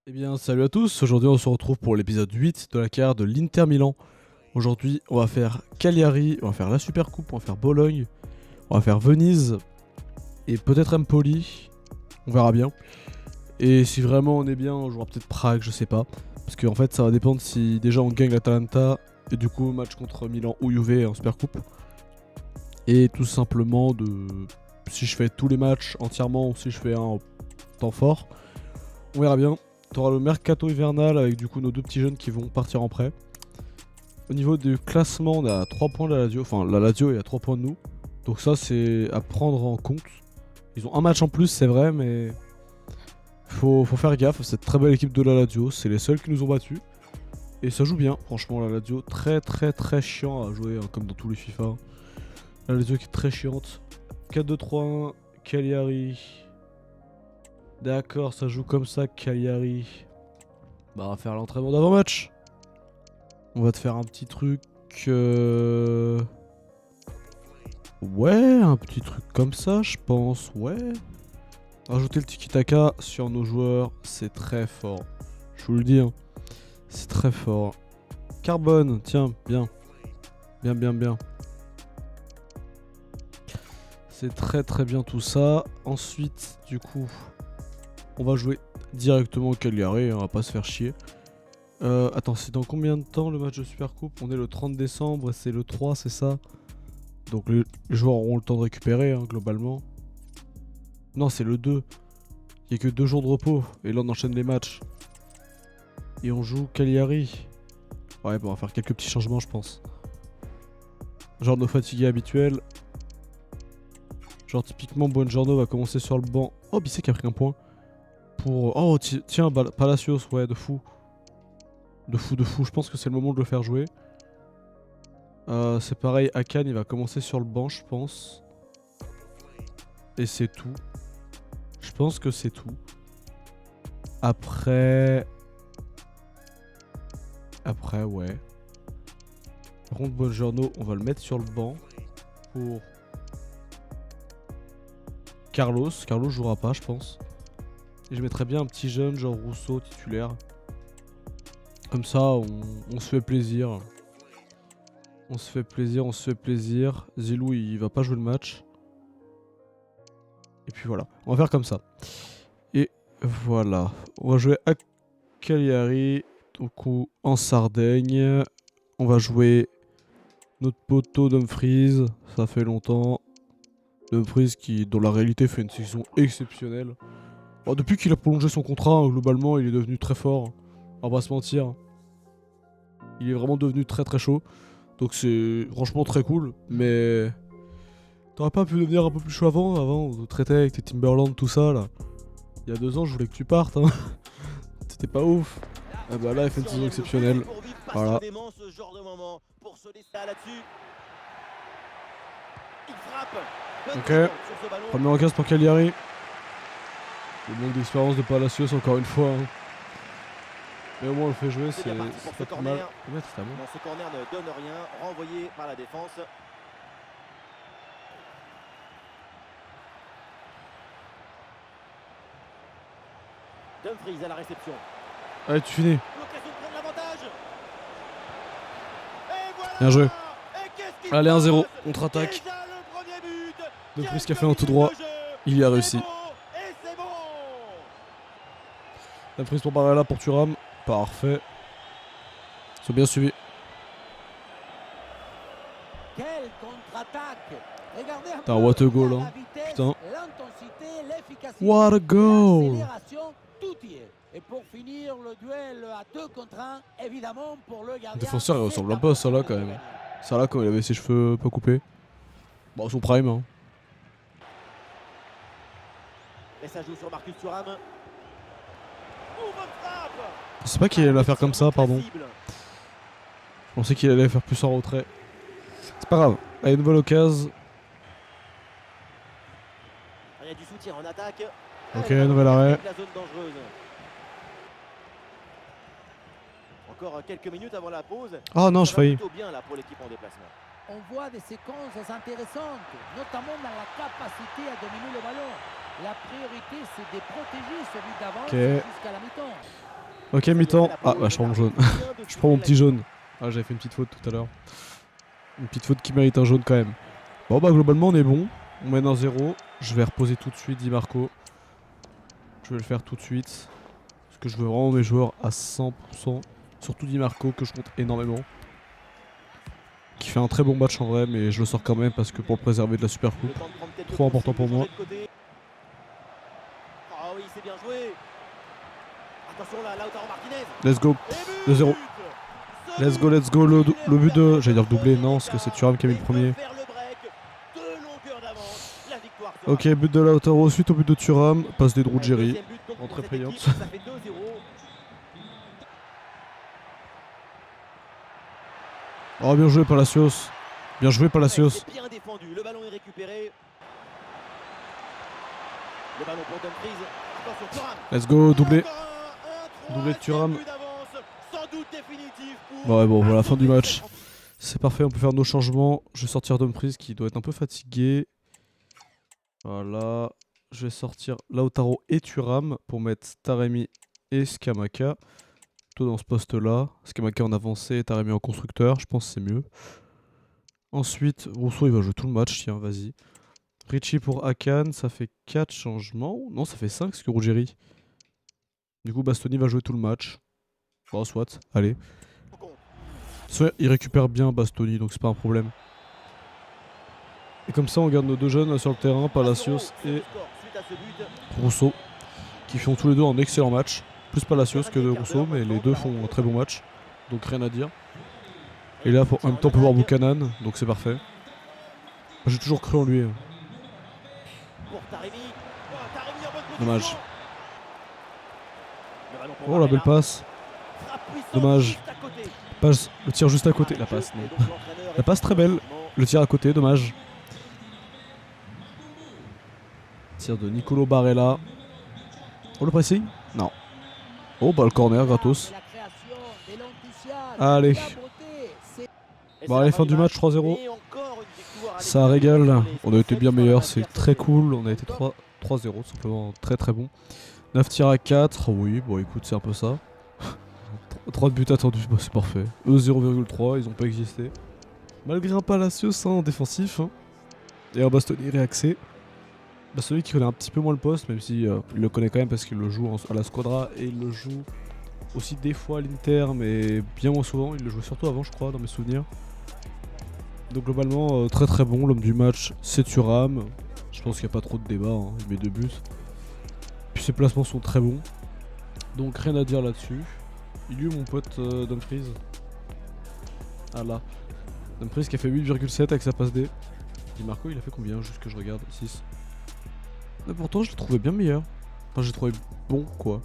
Eh bien, salut à tous, aujourd'hui on se retrouve pour l'épisode 8 de la carrière de l'Inter Milan. Aujourd'hui, on va faire Cagliari, on va faire la Supercoupe, on va faire Bologne, on va faire Venise et peut-être Empoli, on verra bien. Et si vraiment on est bien, on jouera peut-être Prague, je sais pas. Parce qu'en fait, ça va dépendre si déjà on gagne l'Atalanta et du coup match contre Milan ou Juve en Supercoupe. Et tout simplement de si je fais tous les matchs entièrement ou si je fais un en temps fort, on verra bien. T'auras le mercato hivernal avec du coup nos deux petits jeunes qui vont partir en prêt. Au niveau du classement, on a 3 points de la Lazio. Enfin, la Lazio est à 3 points de nous. Donc ça, c'est à prendre en compte. Ils ont un match en plus, c'est vrai, mais faut faire gaffe. Cette très belle équipe de la Lazio, c'est les seuls qui nous ont battus. Et ça joue bien, franchement, la Lazio. Très très très chiant à jouer, hein, comme dans tous les FIFA. La Lazio qui est très chiante. 4-2-3-1, Cagliari. D'accord, ça joue comme ça, Cagliari. Bah, on va faire l'entraînement d'avant-match. On va te faire un petit truc. Ouais, un petit truc comme ça, je pense. Ouais. Rajouter le tiki-taka sur nos joueurs, c'est très fort. Je vous le dis, hein. C'est très fort. Carbone, tiens, bien. Bien, bien, bien. C'est très, très bien tout ça. Ensuite, du coup, on va jouer directement au Cagliari, hein, on va pas se faire chier. Attends, c'est dans combien de temps le match de Supercoupe? On est le 30 décembre et c'est le 3, c'est ça? Donc les joueurs auront le temps de récupérer, hein, globalement. Non, c'est le 2. Il n'y a que 2 jours de repos. Et là, on enchaîne les matchs. Et on joue Cagliari. Ouais, bon, on va faire quelques petits changements, je pense. Genre nos fatigués habituels. Genre typiquement, Buongiorno va commencer sur le banc. Oh, Bissek qui a pris un point. Pour... Oh, tiens, Palacios, ouais, de fou. De fou, de fou. Je pense que c'est le moment de le faire jouer. C'est pareil, Akan, il va commencer sur le banc, je pense. Et c'est tout. Je pense que c'est tout. Après, ouais. Par contre, Buongiorno, on va le mettre sur le banc pour Carlos. Carlos jouera pas, je pense. Et je mettrais bien un petit jeune, genre Rousseau, titulaire. Comme ça, on se fait plaisir. On se fait plaisir, on se fait plaisir. Zilou, il va pas jouer le match. Et puis voilà, on va faire comme ça. Et voilà, on va jouer à Cagliari, donc en Sardaigne. On va jouer notre poteau Dumfries, ça fait longtemps. Dumfries qui, dans la réalité, fait une saison exceptionnelle. Bon, depuis qu'il a prolongé son contrat, hein, globalement, il est devenu très fort. On va pas se mentir. Il est vraiment devenu très très chaud. Donc c'est franchement très cool. Mais t'aurais pas pu devenir un peu plus chaud avant? Avant, on te traitait avec tes Timberland, tout ça là. Il y a 2 ans, je voulais que tu partes. Hein. C'était pas ouf. Ah bah là, il fait une saison exceptionnelle. Voilà. Ok. Première occasion pour Cagliari. Le manque d'expérience de Palacios, encore une fois. Hein. Mais au moins on le fait jouer, c'est pas trop mal. Dans ce corner ne donne rien, renvoyé par la défense. Dumfries à la réception. Allez, tu finis. L'occasion de prendre l'avantage. Bien joué. Allez, 1-0, Contre-attaque. contre-attaque. Dumfries qui a fait un tout droit. Il y a réussi. Dumfries pour Barella pour Thuram. Parfait. Ils sont bien suivis. Quelle contre-attaque! Regardez un Putain, peu what a goal, la hein. vitesse, Putain. l'intensité, l'efficacité, What a goal! l'accélération, tout y est. Et pour finir le duel à 2 contre 1, évidemment pour le gardien. Le défenseur il ressemble un peu à Salah quand même. Salah quand il avait ses cheveux pas coupés. Bon, son prime, hein. Et ça joue sur Marcus Thuram. Je sais pas qu'il allait la faire comme ça, pardon. Je pensais qu'il allait faire plus en retrait. C'est pas grave. Allez, nouvelle occasion. Il y a du soutien en attaque. Ok, nouvel arrêt. La zone dangereuse. Encore quelques minutes avant la pause. Oh non, je faillis. Plutôt bien là pour l'équipe en déplacement. On voit des séquences intéressantes, notamment dans la capacité à dominer le ballon. La priorité, c'est de protéger celui d'avance Ok. jusqu'à la mi-temps. Ok, mi-temps. Ah, bah, je prends mon jaune. Je prends mon petit jaune. Ah, j'avais fait une petite faute tout à l'heure. Une petite faute qui mérite un jaune quand même. Bon, bah, globalement, on est bon. On mène 1-0. Je vais reposer tout de suite Di Marco. Je vais le faire tout de suite. Parce que je veux vraiment mes joueurs à 100%. Surtout Di Marco, que je compte énormément. Qui fait un très bon match en vrai, mais je le sors quand même parce que pour le préserver de la Super Coupe. Trop important pour moi. Ah oui, c'est bien joué. Attention là, Lautaro Martinez. Let's go. 2-0. Let's go, let's go. Le but de... J'allais dire le doublé, non, parce que c'est Thuram qui a mis le premier. Ok, but de Lautaro, suite au but de Thuram. Passe des Drugeri. Entrée payante. Oh, bien joué Palacios. Bien joué Palacios. Bien défendu, le ballon est récupéré. Le ballon pour Dumfries. Attention Thuram. Let's go, doublé. Doublé de Thuram. Ouais, bon, voilà, fin du match. C'est parfait, on peut faire nos changements. Je vais sortir Dumfries qui doit être un peu fatigué. Voilà. Je vais sortir Lautaro et Thuram pour mettre Taremi et Scamacca. Plutôt dans ce poste-là. Scamacca en avancé et Taremi en constructeur. Je pense que c'est mieux. Ensuite, Rousseau il va jouer tout le match. Tiens, vas-y. Ricci pour Akan. Ça fait 4 changements. Non, ça fait 5 parce que Ruggeri. Du coup, Bastoni va jouer tout le match. Bon, soit. Allez. Soit il récupère bien Bastoni, donc c'est pas un problème. Et comme ça, on garde nos deux jeunes là, sur le terrain, Palacios et Rousseau, qui font tous les deux un excellent match. Plus Palacios que de Rousseau, mais les deux font un très bon match. Donc rien à dire. Et là, en même temps, on peut voir Buchanan, donc c'est parfait. J'ai toujours cru en lui. Dommage. Oh, la belle passe. Dommage. Passe, le tir juste à côté. La passe, non. La passe très belle. Le tir à côté, dommage. Tir de Nicolo Barella. Oh, le pressing? Non. Oh, bah le corner, gratos. Allez. Bon, allez, fin du match, 3-0. Ça régale. On a été bien meilleurs, c'est très cool. On a été 3-0, tout simplement. Très très bon. 9 tirs à 4. Oui, bon, écoute, c'est un peu ça. 3 buts attendus, bah, c'est parfait. Eux 0,3, ils ont pas existé. Malgré un Palacios en défensif. Hein. Et un Bastoni réaxé. Bastoni qui connaît un petit peu moins le poste, même si il le connaît quand même parce qu'il le joue à la Squadra et il le joue aussi des fois à l'Inter, mais bien moins souvent. Il le jouait surtout avant, je crois, dans mes souvenirs. Donc globalement, très très bon. L'homme du match, c'est Thuram. Je pense qu'il n'y a pas trop de débat, hein. Il met 2 buts. Puis ses placements sont très bons. Donc rien à dire là-dessus. Il y a eu mon pote Dumfries. Ah là. Dumfries qui a fait 8,7 avec sa passe D. Di Marco, il a fait combien? Juste que je regarde. 6. Mais pourtant, je l'ai trouvé bien meilleur. Enfin, j'ai trouvé bon, quoi.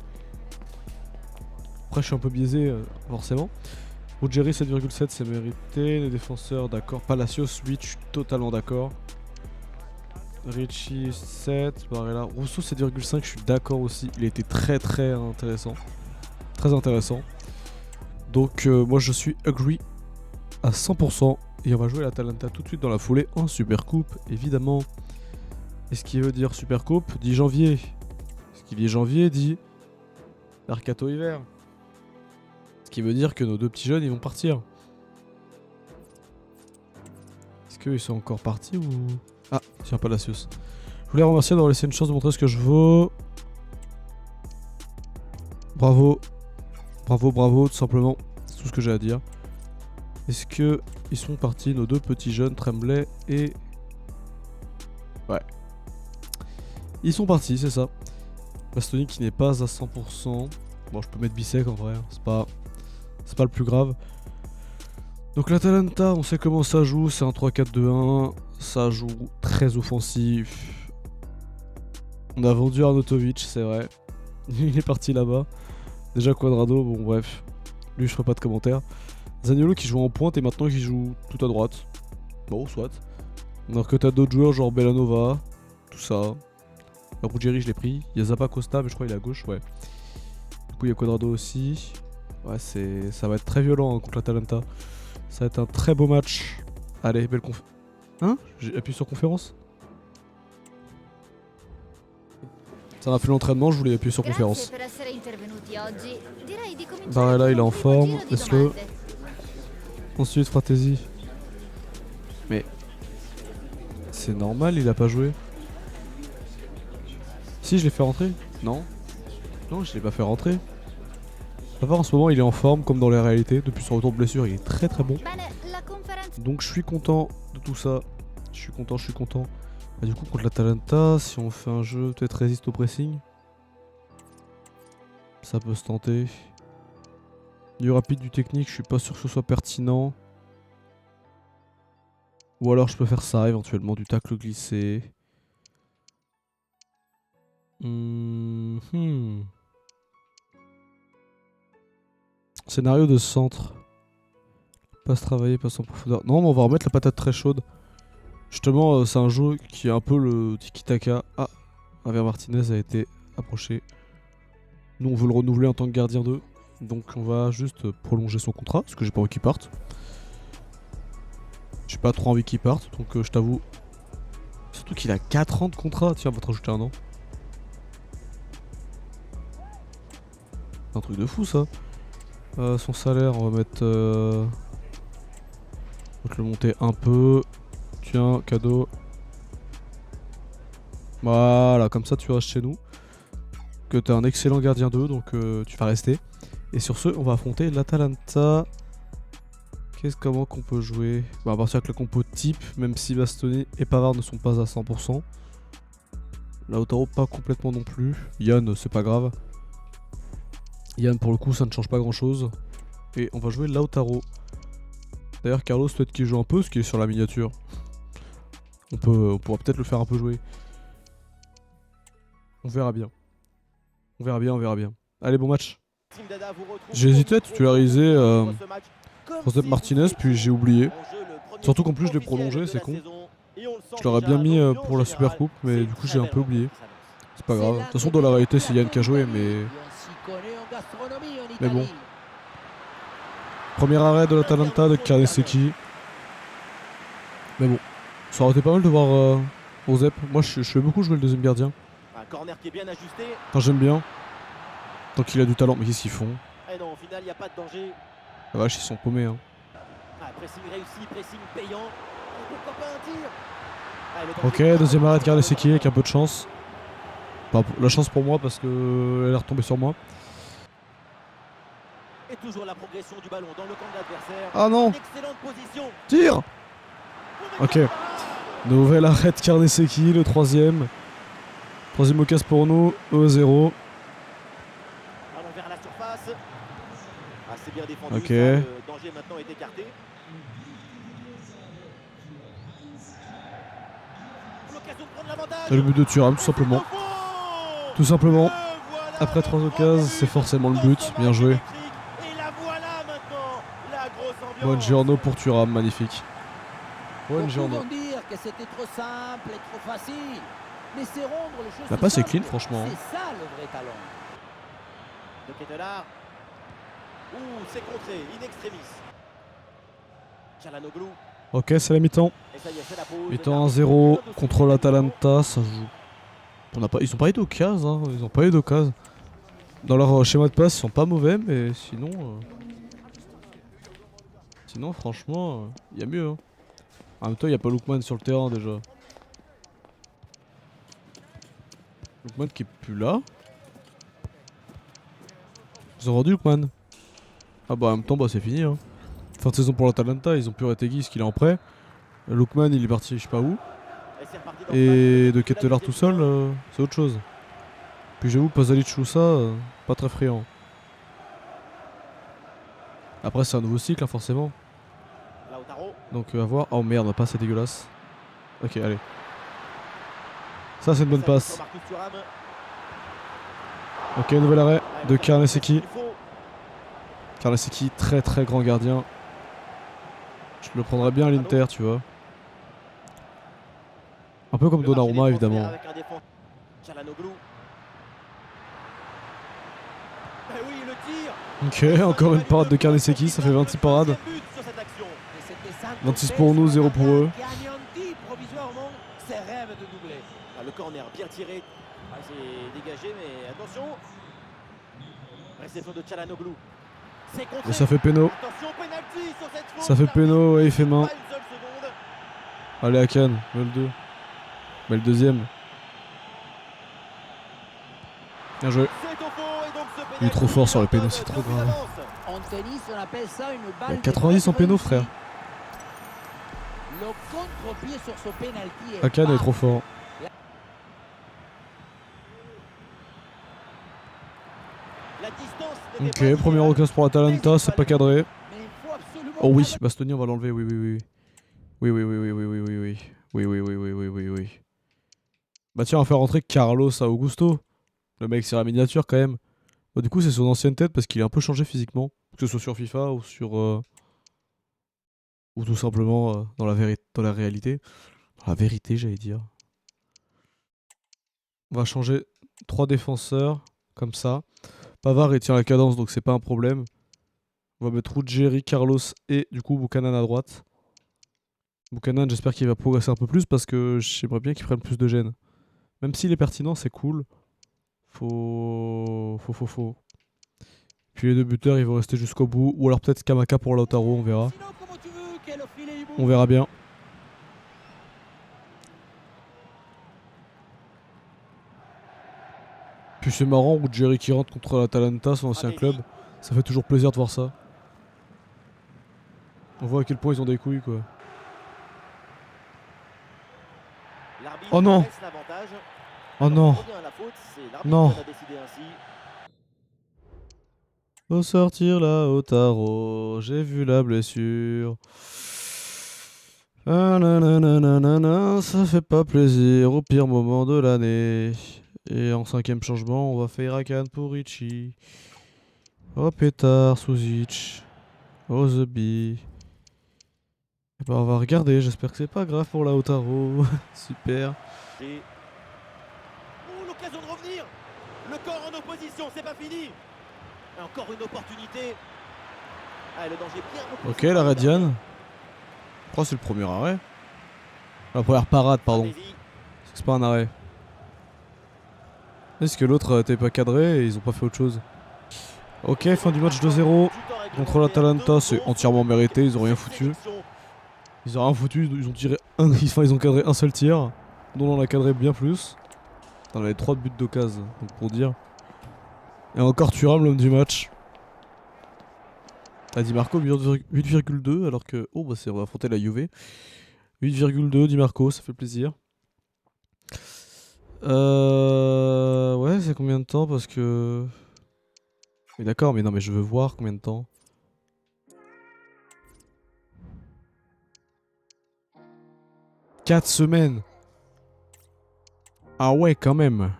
Après, je suis un peu biaisé, forcément. Ruggeri 7,7, c'est mérité. Les défenseurs, d'accord. Palacios 8, je suis totalement d'accord. Ricci 7. Barella. Rousseau 7,5, je suis d'accord aussi. Il a été très très intéressant. Très intéressant. Donc, moi, je suis agree à 100%. Et on va jouer l'Atalanta tout de suite dans la foulée en Super Coupe, évidemment. Et ce qui veut dire Super Coupe dit janvier. Ce qui dit janvier dit Mercato hiver. Ce qui veut dire que nos deux petits jeunes ils vont partir. Est-ce qu'ils sont encore partis ou... Ah, tiens, Palacios. Je voulais remercier d'avoir laissé une chance de montrer ce que je vaux. Bravo. Bravo, bravo, tout simplement. C'est tout ce que j'ai à dire. Est-ce que ils sont partis, nos deux petits jeunes, Tremblay et... Ouais. Ils sont partis, c'est ça. Bastoni qui n'est pas à 100%. Bon, je peux mettre Bissek en vrai, hein. C'est pas le plus grave. Donc l'Atalanta, on sait comment ça joue, c'est un 3-4-2-1. Ça joue très offensif. On a vendu Arnautovic, c'est vrai. Il est parti là-bas. Déjà Quadrado, bon bref. Lui, je ferai pas de commentaires. Zaniolo qui joue en pointe et maintenant qui joue tout à droite. Bon, soit. Alors que t'as d'autres joueurs genre Bellanova, tout ça. Ruggeri, je l'ai pris. Il y a Zappa Costa, mais je crois qu'il est à gauche, ouais. Du coup, il y a Quadrado aussi. Ouais, ça va être très violent hein, contre l'Atalanta. Ça va être un très beau match. Allez, belle conf... Hein? J'ai appuyé sur conférence? Ça m'a fait l'entraînement, je voulais appuyer sur Grazie conférence. per essere intervenuti oggi. Direi di cominciare Barella, il est con en un primo forme, giro di laisse-le. domande. Ensuite, Fratesi. Mais c'est normal, il a pas joué. Si, je l'ai fait rentrer. Non. Non, je l'ai pas fait rentrer. À voir, en ce moment, il est en forme, comme dans la réalité. Depuis son retour de blessure, il est très très bon. Bene, la conferenza. Donc je suis content de tout ça. Je suis content. Et du coup, contre l'Atalanta, si on fait un jeu, peut-être résiste au pressing. Ça peut se tenter. Du rapide, du technique, je suis pas sûr que ce soit pertinent. Ou alors je peux faire ça éventuellement, du tacle glissé. Scénario de centre. Passe travailler, passe en profondeur. Non, mais on va remettre la patate très chaude. Justement, c'est un jeu qui est un peu le tiki-taka. Ah, Javier Martinez a été approché. Nous, on veut le renouveler en tant que gardien 2. Donc, on va juste prolonger son contrat, parce que j'ai pas envie qu'il parte. J'ai pas trop envie qu'il parte, donc je t'avoue. Surtout qu'il a 4 ans de contrat. Tiens, on va te rajouter un an. C'est un truc de fou, ça. Son salaire, on va mettre... on va te le monter un peu. Tiens, cadeau. Voilà, comme ça tu restes chez nous. Que t'es un excellent gardien 2, donc tu vas rester. Et sur ce, on va affronter l'Atalanta. Comment qu'on peut jouer? Bah, à partir avec le compo type, même si Bastoni et Pavard ne sont pas à 100%. Lautaro pas complètement non plus. Yann, c'est pas grave. Yann, pour le coup, ça ne change pas grand chose. Et on va jouer Lautaro. D'ailleurs, Carlos, peut-être qu'il joue un peu, ce qui est sur la miniature. On pourra peut-être le faire un peu jouer. On verra bien. On verra bien. Allez, bon match. J'ai hésité à titulariser Josep Martinez, puis j'ai oublié. Surtout qu'en plus, je l'ai prolongé, c'est con. Je l'aurais bien mis pour la Super Coupe, mais du coup, j'ai un peu oublié. C'est pas grave. De toute façon, dans la réalité, c'est Yann qui a joué, mais bon. Premier arrêt de l'Atalanta de Karnesecki. Mais bon, ça aurait été pas mal de voir Josep. Moi, je fais beaucoup jouer le deuxième gardien. Un corner qui est bien ajusté. Enfin, j'aime bien. Tant qu'il a du talent. Mais qu'est-ce qu'ils font? Et non, au final, il n'y a pas de danger. La vache, ils sont paumés. Hein. Ah, pressing réussi, pressing payant. Et pourquoi pas un tir? Ah, le Ok, danger. deuxième arrêt de Karnesecki avec un peu de chance. Enfin, la chance pour moi parce qu'elle est retombée sur moi. Et toujours la progression du ballon dans le camp de l'adversaire. Ah non! Une excellente position. Tire! Ok. Nouvel arrêt de Karnesecki, le troisième. Troisième occasion pour nous, 1-0. Ballon vers la surface. Ah, c'est bien défendu. Ok. Ça, le danger maintenant est écarté. L'occasion de prendre l'avantage. C'est le but de Thuram, tout simplement. Au fond. Tout simplement. Voilà, Après 3 une occasions, grosse c'est forcément le dans but. ce Bien match joué. électrique. Et la voilà maintenant, la grosse ambiance. Buongiorno pour Thuram, magnifique. Beaucoup Buongiorno. vont dire que c'était trop simple et trop facile. Mais c'est rendre les choses La plus passe est simples. clean, franchement. C'est ça le vrai talent. De Ketelaar. Ouh, c'est contré, in extremis. Çalhanoğlu. Ok, c'est la mi-temps. Et ça y est, c'est la pause. Mi-temps 1-0 contre l'Atalanta. Ça joue. Ils ont pas eu d'occasion. Hein. Ils ont pas eu d'occasion. Dans leur schéma de passe, ils sont pas mauvais, mais sinon. Sinon, franchement, il y a mieux. Hein. En même temps, il n'y a pas Lookman sur le terrain déjà. Lookman qui est plus là. Ils ont vendu Lookman. Ah bah en même temps, bah c'est fini. Hein. Fin de saison pour l'Atalanta, ils ont plus Retegui, ce qu'il est en prêt. Lookman, il est parti je sais pas où. Et c'est reparti dans Et ce de match. Ketelaar tout seul, c'est autre chose. Puis j'avoue, Pasalic Choussa, pas très friand. Après, c'est un nouveau cycle, hein, forcément. Lautaro. Donc à voir. Oh merde, pas c'est dégueulasse. Ok, allez. Ça, c'est une bonne Ça y est, passe. sur Marcus Thuram. Ok, nouvel arrêt Ah, de il Karnesecki. faut. Karnesecki, très très grand gardien. Je le prendrais bien à l'Inter, tu vois. Un peu comme Le marché Donnarumma, des évidemment. transferts avec un défenseur. Çalhanoğlu. Eh oui, le tir. Ok, encore une parade de Karnesecki, ça fait 26 parades. Deuxième but sur cette action. Et c'était Santos 26 pour nous, 0 pour eux. qui anéantit provisoirement ses rêves de doubler. Ah, le corner bien tiré. Ah, c'est dégagé, mais attention. Réception de Çalhanoğlu. C'est contré. Et ça fait péno. Attention, penalty sur cette faute. Ça fait péno et il fait main. Pas une seule seconde. Allez, Akan, mets le 2. Mets le deuxième. Bien joué. C'est au fond, et donc ce Il est trop penalty fort sur les leur pénaux, donne c'est trop 2 buts grave. d'avance. En tennis, on appelle ça une Il y balle. a 90 en péno, frère. Le contre-pied sur ce penalty est Akan est trop parfait. fort. La distance n'était Ok, pas première idéale, occasion pour l'Atalanta, c'est pas cadré. Mais il faut absolument Oh oui, pas- Bastoni, on va l'enlever, oui, oui, oui. Oui, oui, oui, oui, oui, oui, oui, oui. Oui, oui, oui, oui, oui, oui, oui. Bah tiens, on va faire rentrer Carlos à Augusto. Le mec, c'est la miniature quand même. Bah, du coup, c'est son ancienne tête parce qu'il est un peu changé physiquement. Que ce soit sur FIFA ou sur... ou tout simplement dans dans la réalité. Dans la vérité, j'allais dire. On va changer 3 défenseurs, comme ça. Pavard, il tient la cadence, donc c'est pas un problème. On va mettre Ruggeri, Carlos et du coup Buchanan à droite. Buchanan, j'espère qu'il va progresser un peu plus parce que j'aimerais bien qu'il prenne plus de gêne. Même s'il est pertinent, c'est cool. Faut. Puis les deux buteurs, ils vont rester jusqu'au bout. Ou alors peut-être Kamaka pour Lautaro, on verra. Sinon, comment tu veux qu'elle au filet du bout. On verra bien. Puis c'est marrant, Ruggeri qui rentre contre l'Atalanta, son ancien club. Ça fait toujours plaisir de voir ça. On voit à quel point ils ont des couilles, quoi. L'arbitre Oh non. laisse l'avantage. Oh non. On revient à la faute, c'est l'arbitre Non. qui en a décidé ainsi. Faut sortir Lautaro, j'ai vu la blessure. Ah, nananana, ça fait pas plaisir au pire moment de l'année. Et en 5ème changement, on va faire Akan pour Ricci. Oh pétard, Suzic. Oh The Bee. Et bah on va regarder, j'espère que c'est pas grave pour Lautaro. Super. Et... Oh, l'occasion de revenir. Le corps en opposition, c'est pas fini. Et encore une opportunité. Ah, le danger bien repoussé Ok, par la le Radian. gardien. Je crois que c'est le premier arrêt. La première parade, pardon. Allez-y. C'est pas un arrêt. Est-ce que l'autre était pas cadré et ils ont pas fait autre chose? Ok, fin du match 2-0 contre l'Atalanta, c'est entièrement mérité, ils ont rien foutu. Ils ont rien foutu, ils ont tiré un, enfin, ils ont cadré un seul tir, dont on a cadré bien plus. On avait 3 buts d'occasion, donc pour dire. Et encore Thuram, l'homme du match. Ah, Di Marco 8,2 alors que... Oh bah c'est, on va affronter la Juve. 8,2 Di Marco, ça fait plaisir. Ouais, c'est combien de temps parce que... Mais d'accord, mais non, mais je veux voir combien de temps. « 4 semaines. Ah ouais, quand même.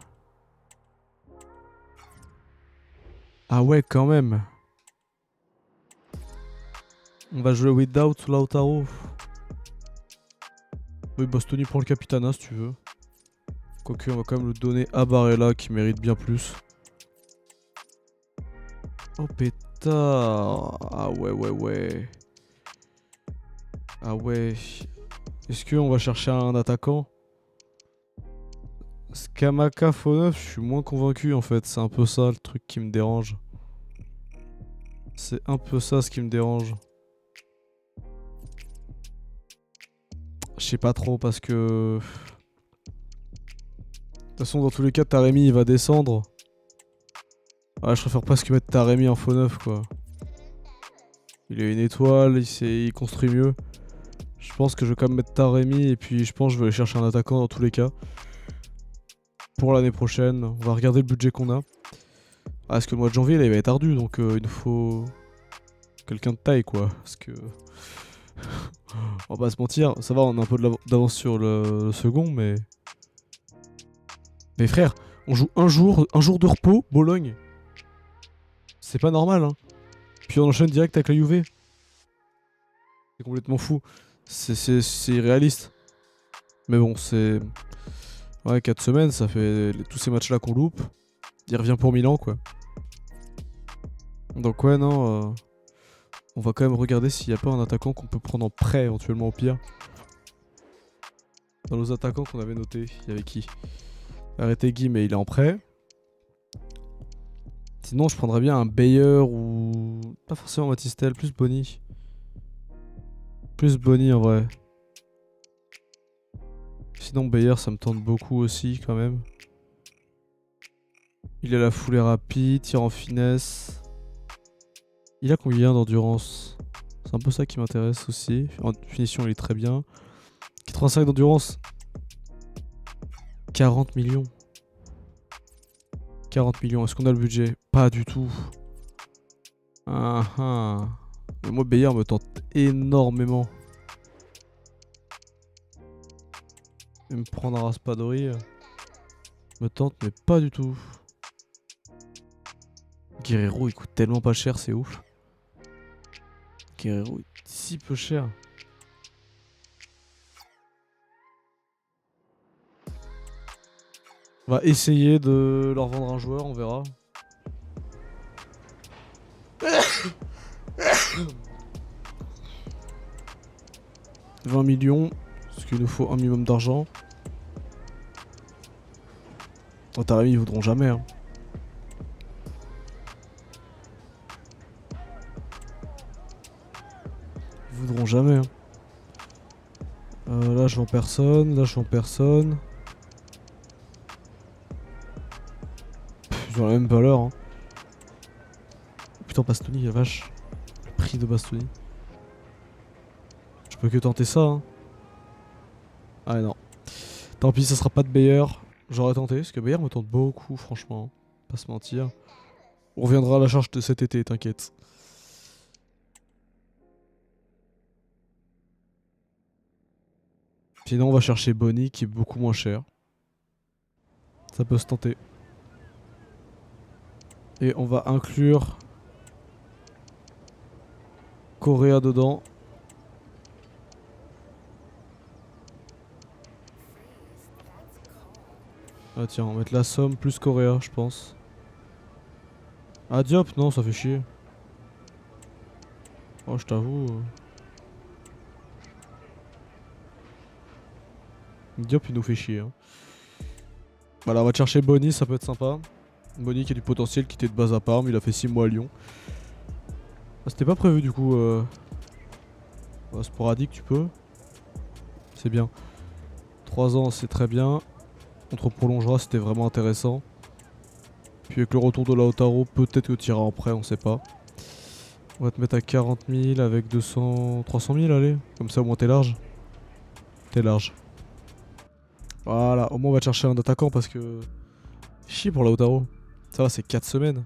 Ah ouais, quand même. On va jouer without Lautaro. Oui, Bastoni prend le capitana si tu veux. Quoique, on va quand même le donner à Barella qui mérite bien plus. Oh pétard. Ah ouais, ouais, ouais. Ah ouais. Est-ce qu'on va chercher un attaquant? Skamaka Fonov, je suis moins convaincu en fait. C'est un peu ça le truc qui me dérange. C'est un peu ça ce qui me dérange. Je sais pas trop parce que... De toute façon, dans tous les cas, Taremi il va descendre. Ouais, je préfère presque mettre Taremi en faux neuf quoi. Il a une étoile, il construit mieux. Je pense que je vais quand même mettre Taremi et puis je pense que je vais aller chercher un attaquant dans tous les cas. Pour l'année prochaine, on va regarder le budget qu'on a. Ah, parce que le mois de janvier là, il va être ardu donc il nous faut quelqu'un de taille quoi. Parce que... on va pas se mentir, ça va, on a un peu d'avance sur le second mais... Mais frère, on joue un jour de repos, Bologne. C'est pas normal hein. Puis on enchaîne direct avec la Juve. C'est complètement fou. C'est irréaliste. Mais bon, c'est... Ouais, 4 semaines, ça fait tous ces matchs-là qu'on loupe. Il revient pour Milan, quoi. Donc ouais, non... On va quand même regarder s'il n'y a pas un attaquant qu'on peut prendre en prêt, éventuellement, au pire. Dans nos attaquants qu'on avait notés, il y avait qui? Retegui, mais il est en prêt. Sinon, je prendrais bien un Bayer ou... Pas forcément Matistel, plus Boni. Plus Boni en vrai. Sinon, Bayer, ça me tente beaucoup aussi quand même. Il a la foulée rapide, tir en finesse. Il a combien d'endurance? C'est un peu ça qui m'intéresse aussi. En finition, il est très bien. 85 d'endurance. 40 millions. 40 millions, est-ce qu'on a le budget? Pas du tout. Ah, ah. Mais moi, Bayer me tente énormément. Et me prendre un Raspadori me tente, mais pas du tout. Guerrero, il coûte tellement pas cher, c'est ouf. Guerrero est si peu cher. On va essayer de leur vendre un joueur, on verra. « 20 millions, parce qu'il nous faut un minimum d'argent. » Oh, Taremi, ils voudront jamais. Hein. Ils voudront jamais. Hein. Là, je vends personne. Là, je vends personne. Ils ont la même valeur. Hein. Putain, Bastoni, la vache. Le prix de Bastoni. Je peux que tenter ça. Hein. Ah non. Tant pis, ça sera pas de Bayer. J'aurais tenté, parce que Bayer me tente beaucoup, franchement. Pas se mentir. On reviendra à la charge de cet été, t'inquiète. Sinon, on va chercher Boni, qui est beaucoup moins cher. Ça peut se tenter. Et on va inclure Correa dedans. Ah tiens, on va mettre la somme plus Correa, je pense. Ah Diop, non, ça fait chier. Oh, je t'avoue. Diop, il nous fait chier. Hein. Voilà, on va chercher Boni, ça peut être sympa. Boni qui a du potentiel, qui était de base à Parme, il a fait 6 mois à Lyon. Ah, c'était pas prévu du coup. Sporadique, tu peux. C'est bien. 3 ans, c'est très bien. On te prolongera, c'était vraiment intéressant. Puis avec le retour de Lautaro, peut-être que tu iras en prêt, on sait pas. On va te mettre à 40 000 avec 200... 300 000, allez. Comme ça, au moins t'es large. T'es large. Voilà, au moins on va te chercher un attaquant parce que... Chier pour Lautaro. Ça va, c'est 4 semaines.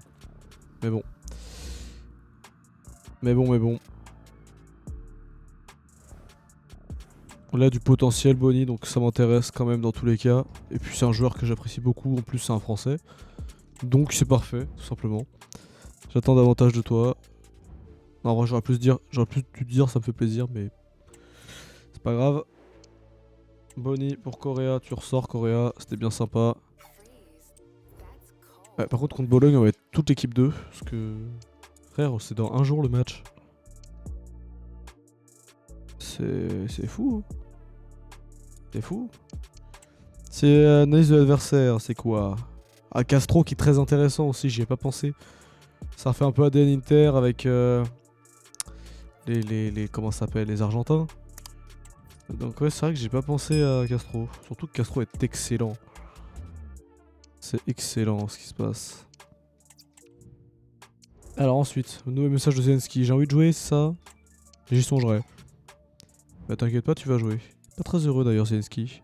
Mais bon. Mais bon. On a du potentiel Boni, donc ça m'intéresse quand même dans tous les cas. Et puis c'est un joueur que j'apprécie beaucoup, en plus c'est un français. Donc c'est parfait, tout simplement. J'attends davantage de toi. Non, en vrai j'aurais pu te dire, ça me fait plaisir, mais c'est pas grave. Boni pour Correa, tu ressors Correa, c'était bien sympa. Ouais, par contre contre Bologne on va être toute l'équipe 2, parce que... Frère, c'est dans un jour le match. C'est fou. Hein. C'est fou. C'est analyse de l'adversaire, c'est quoi? Ah, Castro qui est très intéressant aussi, j'y ai pas pensé. Ça fait un peu ADN Inter avec les comment ça s'appelle, les Argentins. Donc ouais, c'est vrai que j'ai pas pensé à Castro. Surtout que Castro est excellent. C'est excellent ce qui se passe. Alors ensuite, nouveau message de Zelensky. J'ai envie de jouer, c'est ça? J'y songerai. Bah t'inquiète pas, tu vas jouer. Pas très heureux d'ailleurs Zelensky.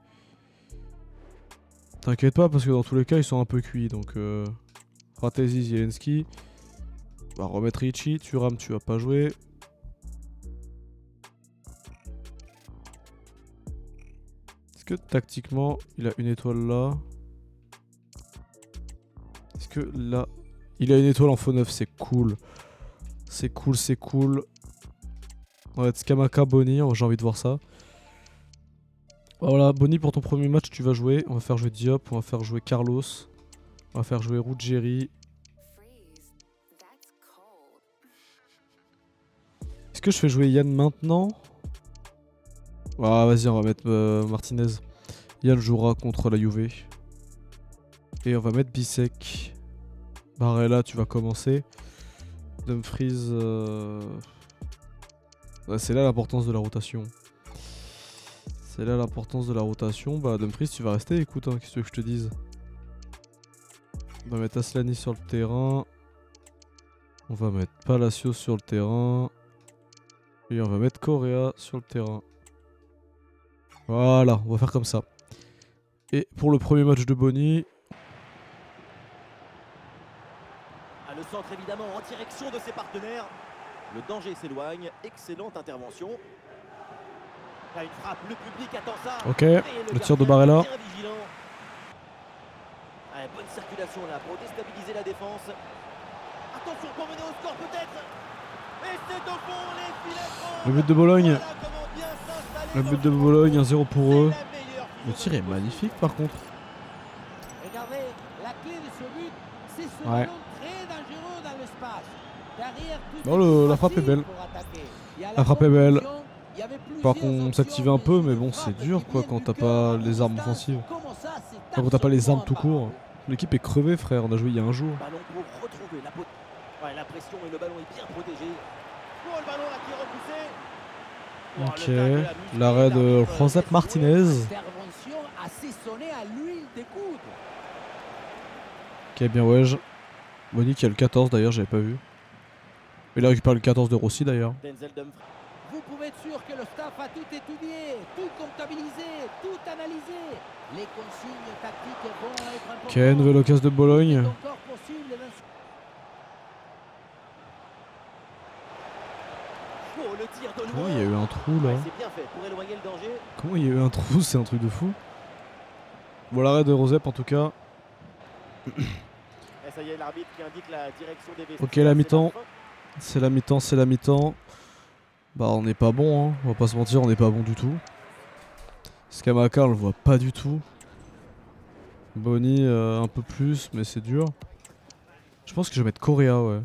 T'inquiète pas parce que dans tous les cas ils sont un peu cuits donc Fratesi, Zelensky. On va remettre Ricci, Thuram tu vas pas jouer. Est-ce que tactiquement il a une étoile là? Est-ce que là il a une étoile en faux neuf, c'est cool. C'est cool. On va être Skamaka, Boni, j'ai envie de voir ça. Voilà, Boni pour ton premier match tu vas jouer. On va faire jouer Diop, on va faire jouer Carlos. On va faire jouer Ruggieri. Est-ce que je fais jouer Yann maintenant? Ah vas-y, on va mettre Martinez. Yann jouera contre la Juve. Et on va mettre Bissek. Barella, tu vas commencer. Dumfries. Ouais, c'est là l'importance de la rotation. C'est là l'importance de la rotation. Bah, Dumfries, tu vas rester. Écoute, hein, qu'est-ce que tu veux que je te dise? On va mettre Aslani sur le terrain. On va mettre Palacios sur le terrain. Et on va mettre Correa sur le terrain. Voilà, on va faire comme ça. Et pour le premier match de Boni. Ah, le centre évidemment en direction de ses partenaires. Le danger s'éloigne. Excellente intervention. Là, une frappe, le public attend ça. Ok, Et le tir de gardien Barella. bien vigilant. Ah, bonne circulation là pour déstabiliser la défense. Attention pour mener au score peut-être. Et c'est au fond, les filets francs. Le but de Bologne. Voilà comment bien s'installer Le dans but de le jeu. Bologne, 1-0 pour C'est eux. la meilleure Le tir est magnifique par contre. Regardez, la clé de ce but, c'est ce Ouais. ballon très dangereux dans l'espace. Derrière, tout Non, est la frappe est facile belle. pour attaquer. Et à La frappe est belle. conclusion, il y avait Par plusieurs contre, s'activer un options, peu, mais bon, une c'est frappe dur qui quoi vient quand du t'as cœur pas à les armes distance. offensives. Comment ça, c'est Quand t'as pas les armes tout absolument court. imparable. L'équipe est crevée, frère. On a joué il y a un jour. Ballon pour retrouver la peau. Ouais, la pression et le ballon est bien protégé. Oh, le ballon là qui est repoussé. Oh, le Ok, tacle, la musclée, l'arrêt de l'arbitre, Josep laisse jouer. Martinez. Intervention assaisonnée à l'huile des coudes. Ok, bien ouais. Boni qui a le 14 d'ailleurs, j'avais pas vu. Il a récupéré le 14 de Rossi d'ailleurs. Denzel Dumfries. Vous pouvez être sûr que le staff a tout étudié, tout comptabilisé, tout analysé. Les consignes tactiques vont être importantes. Ok, nouvelle occasion de C'est Bologne. encore possible dans Oh, le tir de loin. Comment il y a eu un trou là? Ouais, c'est bien fait pour éloigner le danger. Comment il y a eu un trou? C'est un truc de fou. Bon, l'arrêt de Rosep en tout cas. Et ça y est, l'arbitre qui indique la direction des vestiaires. Ok, la C'est mi-temps. fin. C'est la mi-temps, c'est la mi-temps. Bah, on n'est pas bon, hein. On va pas se mentir, on n'est pas bon du tout. Skamaka, on le voit pas du tout. Boni, un peu plus, mais c'est dur. Je pense que je vais mettre Correa, ouais.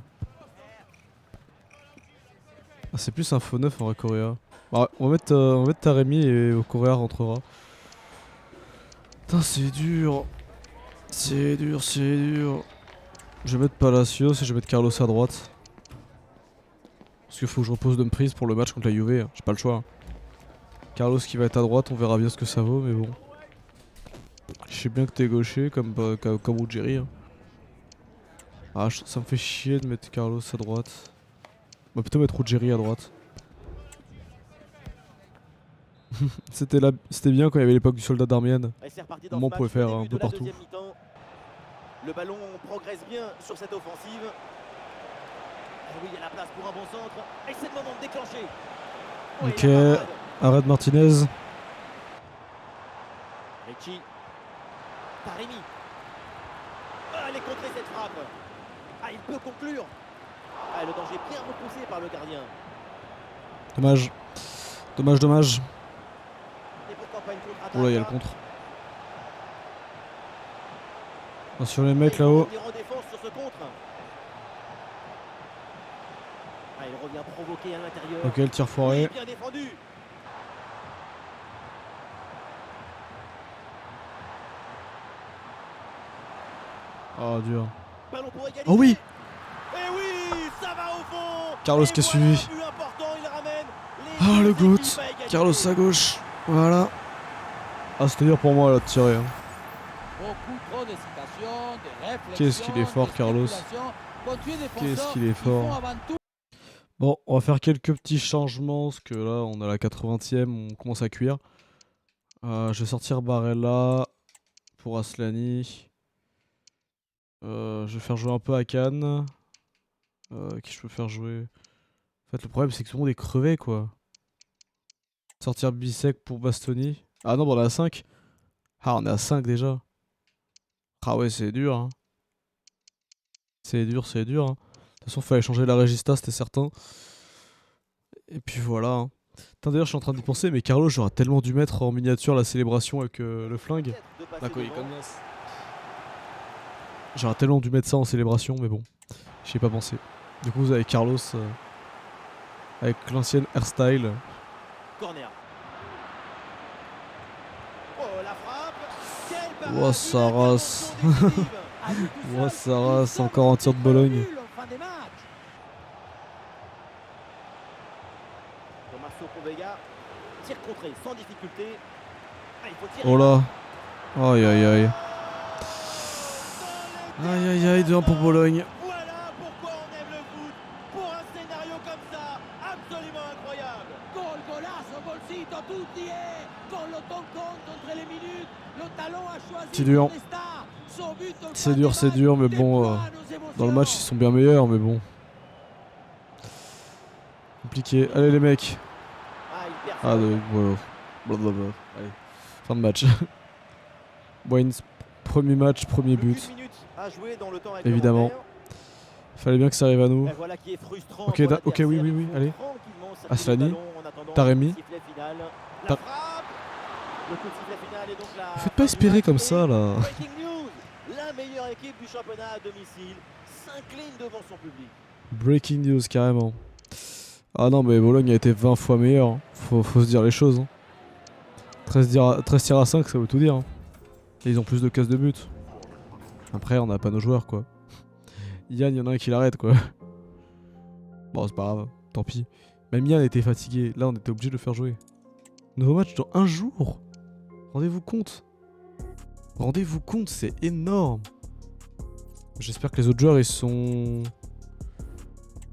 Ah, c'est plus un faux neuf en vrai, Correa. Bah, on va mettre Taremi et Correa rentrera. Putain, c'est dur. C'est dur, c'est dur. Je vais mettre Palacios et je vais mettre Carlos à droite. Parce qu'il faut que je repose Dumfries pour le match contre la Juve. J'ai pas le choix. Carlos qui va être à droite, on verra bien ce que ça vaut, mais bon. Je sais bien que t'es gaucher comme Ruggieri. Hein. Ah, ça me fait chier de mettre Carlos à droite. On va plutôt mettre Ruggieri à droite. C'était bien quand il y avait l'époque du soldat d'Armienne. Et c'est reparti dans Comment ce on pouvait match, faire le un début peu de la partout. deuxième mi-temps. Le ballon progresse bien sur cette offensive. Et oui, il y a la place pour un bon centre. Et c'est le moment de déclencher. Oh, et Ok. la parade. Arrête Martinez. Ricci. Taremi. Ah, elle est contrée cette frappe. Ah, il peut conclure. Ah, le danger bien repoussé par le gardien. Dommage. Dommage, dommage. Et pourquoi pas une contre-attaque. Oh là, il y a le là. contre. Sur les mecs là-haut. Il revient en défense sur ce contre. Ah, il revient provoquer à l'intérieur. Ok, le tir foiré. Oui, bien défendu. Oh, dur. Ballon pour égaliser. Oh oui. Et oui, ça va au fond. Carlos Et qui a voilà suivi. un but important, il ramène les Ah, deux le GOAT. équipes à égalité. Carlos à gauche. Voilà. Ah, c'était dur pour moi là de tirer. Hein. beaucoup trop d'hésitation, de réflexion. Qu'est-ce qu'il est fort, de Carlos. spéculation. Quand tu es défenseur, Qu'est-ce qu'il est il faut fort. avant tout Bon, on va faire quelques petits changements parce que là, on a la 80e, on commence à cuire. Je vais sortir Barella pour Aslani. Je vais faire jouer un peu Akan. Qui je peux faire jouer? En fait, le problème, c'est que tout le monde est crevé, quoi. Sortir Bissek pour Bastoni. Ah non, bon, on est à 5. Ah, on est à 5 déjà. Ah ouais, c'est dur. Hein. C'est dur, c'est dur. Hein. De toute façon, il fallait changer la Regista, c'était certain. Et puis voilà. Hein. Putain, d'ailleurs, je suis en train d'y penser, mais Carlos, j'aurais tellement dû mettre en miniature la célébration avec le flingue. De passer Là, quand il devant. commence. J'aurais tellement dû mettre ça en célébration, mais bon, j'y ai pas pensé. Du coup, vous avez Carlos avec l'ancienne hairstyle. Corner. Oh, la frappe. Quelle Oh, ça rase. Oh, ça rase, encore un tir de Bologne. Tommaso Povega, tir contré sans difficulté. Ah, il faut tirer. Oh là. Aïe aïe aïe. Aïe aïe aïe, 2-1 pour Bologne. Voilà pourquoi on aime le foot. Pour un scénario comme ça, absolument incroyable. Gol, golazo, golcito, tutti con lo compte entre les minutes. Le talon a choisi. C'est dur. Nesta, son but au C'est dur, mais bon, dans le match ils sont bien meilleurs, mais bon. Compliqué. Allez les mecs. Ah, il perd. Ah, voilà. Blablabla. Allez, fin de match. Wayne, premier match, premier but. Aucune minute à jouer dans le temps Évidemment. réglementaire. Fallait bien que ça arrive à nous. Et voilà qui est frustrant Ok, pour ok, oui, l'adversaire. oui, oui, Il faut allez. tranquillement circuler Aslani, le ballon en attendant Taremi. le sifflet final. La Ta- frappe. Le coup de sifflet final et donc la Faites pas espérer comme ça là. Breaking news. La meilleure équipe du championnat à domicile s'incline devant son public. Breaking news carrément. Ah non, mais Bologne a été 20 fois meilleur. Hein. Faut se dire les choses. Hein. 13 tirs à 5, ça veut tout dire. Hein. Et ils ont plus de cases de but. Après, on n'a pas nos joueurs quoi. Yann, il y en a un qui l'arrête quoi. Bon, c'est pas grave, tant pis. Même Yann était fatigué. Là, on était obligé de le faire jouer. Nouveau match dans un jour. Rendez-vous compte. Rendez-vous compte, c'est énorme. J'espère que les autres joueurs ils sont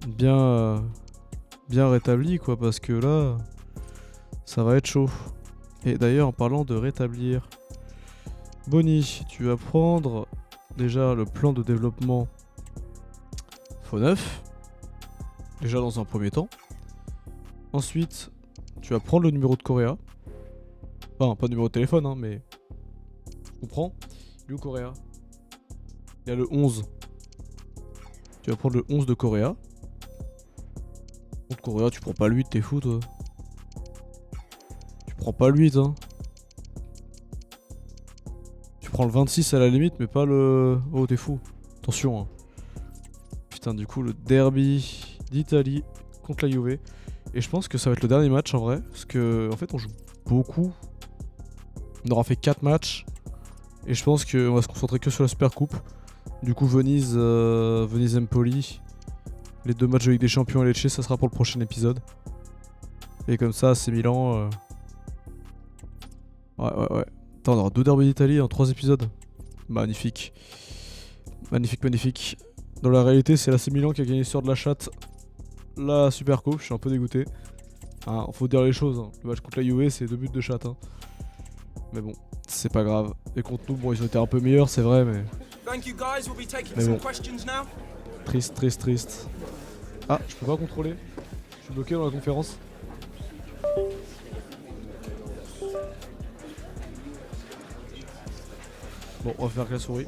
bien rétablis quoi, parce que là ça va être chaud. Et d'ailleurs en parlant de rétablir, Bonnie, tu vas prendre déjà le plan de développement Faux 9, déjà dans un premier temps. Ensuite tu vas prendre le numéro de Correa. Enfin pas le numéro de téléphone hein, mais tu comprends. Il est où Correa? Il y a le 11. Tu vas prendre le 11 de Correa. Contre Correa, tu prends pas le 8, t'es fou toi. Tu prends pas le 8 hein. Tu prends le 26 à la limite, mais pas le... Oh t'es fou. Attention hein. Putain du coup le derby d'Italie contre la Juve. Et je pense que ça va être le dernier match en vrai. Parce que en fait on joue beaucoup. On aura fait 4 matchs. Et je pense qu'on va se concentrer que sur la Super Coupe. Du coup Venise Empoli, les 2 matchs de Ligue des Champions à Lecce, ça sera pour le prochain épisode. Et comme ça c'est Milan. Ouais. Attends, on aura 2 derbys d'Italie en 3 épisodes. Magnifique. Magnifique. Dans la réalité c'est l'AC Milan qui a gagné sur de la chatte la Super Coupe, je suis un peu dégoûté. Hein, faut dire les choses, hein. Le match contre la Juve c'est 2 buts de chatte. Hein. Mais bon, c'est pas grave. Et contre nous, bon ils ont été un peu meilleurs c'est vrai mais... Mais bon. Triste. Ah, je peux pas contrôler. Je suis bloqué dans la conférence. Bon, on va faire avec la souris.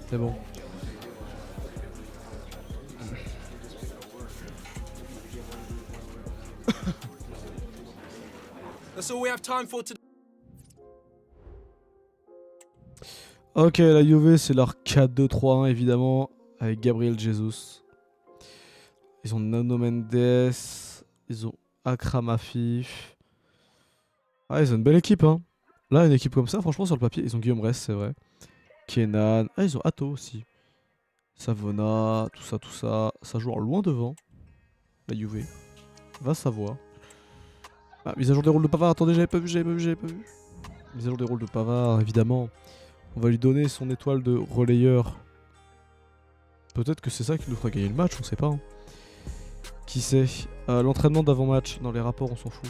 C'est bon. That's all we have time for today. Ok, la Juve c'est leur 4-2-3-1 évidemment, avec Gabriel Jesus. Ils ont Nuno Mendes, ils ont Akram Afif. Ah, ils ont une belle équipe hein. Là, une équipe comme ça, franchement sur le papier, ils ont Guillaume Rest, c'est vrai. Kenan, ah ils ont Atto aussi. Savona, tout ça. Ça joue en loin devant. La Juve. Va savoir. Ah, mise à jour des rôles de Pavard, attendez, j'avais pas vu. Mise à jour des rôles de Pavard, évidemment. On va lui donner son étoile de relayeur. Peut-être que c'est ça qui nous fera gagner le match, on sait pas. Hein. Qui sait. L'entraînement d'avant-match, dans les rapports on s'en fout.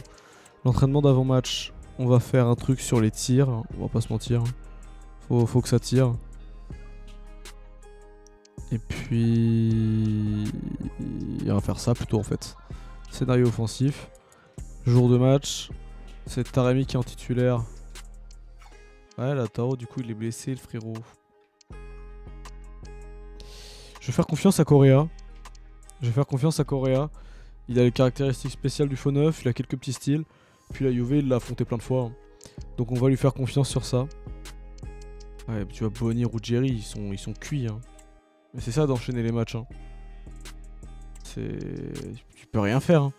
L'entraînement d'avant-match, on va faire un truc sur les tirs, hein. On va pas se mentir. Faut que ça tire. Et puis... on va faire ça plutôt en fait. Scénario offensif. Jour de match. C'est Taremi qui est en titulaire. Ouais, la Tao, du coup, il est blessé, le frérot. Je vais faire confiance à Correa. Il a les caractéristiques spéciales du faux neuf, il a quelques petits styles. Puis la Juve, il l'a affronté plein de fois. Hein. Donc on va lui faire confiance sur ça. Ouais, tu vois, Boni, Ruggieri, ils sont cuits. Hein. Mais c'est ça d'enchaîner les matchs. Hein. Tu peux rien faire. Hein.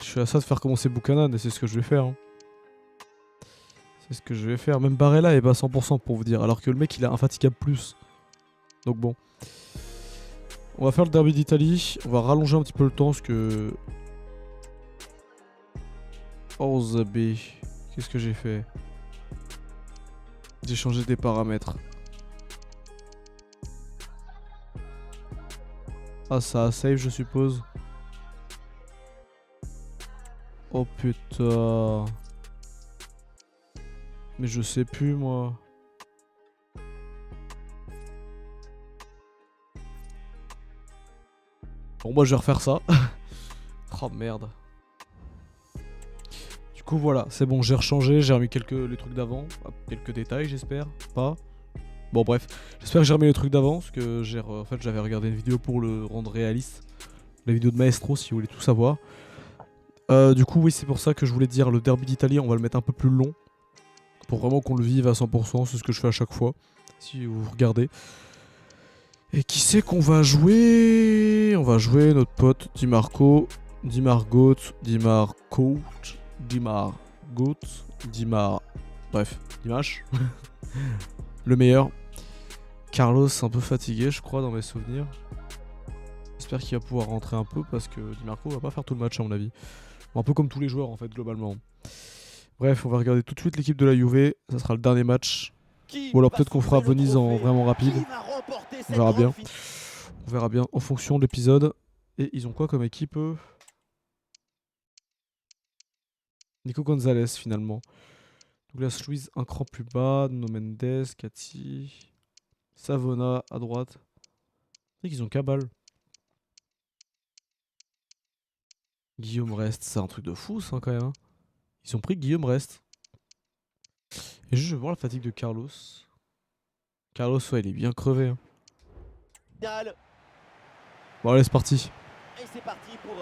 Je suis à ça de faire commencer Buchanan et c'est ce que je vais faire. Hein. C'est ce que je vais faire. Même Barella est pas à 100% pour vous dire. Alors que le mec il a infatigable plus. Donc bon. On va faire le derby d'Italie. On va rallonger un petit peu le temps parce que... Oh Zabé. Qu'est-ce que j'ai fait? J'ai changé des paramètres. Ah ça a save je suppose. Oh putain. Mais je sais plus moi. Bon moi je vais refaire ça. Oh merde. Du coup voilà, c'est bon, j'ai rechangé, j'ai remis les trucs d'avant. Quelques détails j'espère, pas. Bon bref, j'espère que j'ai remis les trucs d'avant, parce que en fait j'avais regardé une vidéo pour le rendre réaliste. La vidéo de Maestro si vous voulez tout savoir. Du coup oui c'est pour ça que je voulais dire le derby d'Italie, on va le mettre un peu plus long. Pour vraiment qu'on le vive à 100%, c'est ce que je fais à chaque fois. Si vous regardez. Et qui c'est qu'on va jouer? On va jouer notre pote Dimarco. Bref, Dimash. Le meilleur. Carlos un peu fatigué je crois dans mes souvenirs. J'espère qu'il va pouvoir rentrer un peu parce que Dimarco va pas faire tout le match à mon avis. Un peu comme tous les joueurs en fait globalement. Bref, on va regarder tout de suite l'équipe de la Juve. Ça sera le dernier match. Ou alors peut-être qu'on fera Venise en vraiment rapide. On verra bien. On verra bien en fonction de l'épisode. Et ils ont quoi comme équipe eux? Nico Gonzalez finalement. Douglas Luiz un cran plus bas. No Mendes, Cathy. Savona à droite. C'est qu'ils ont Cabal. Guillaume Rest, c'est un truc de fou ça quand même. Hein. Ils ont pris Guillaume Rest. Et juste je vais voir la fatigue de Carlos. Carlos ouais il est bien crevé. Hein. Bon allez c'est parti. Et c'est parti pour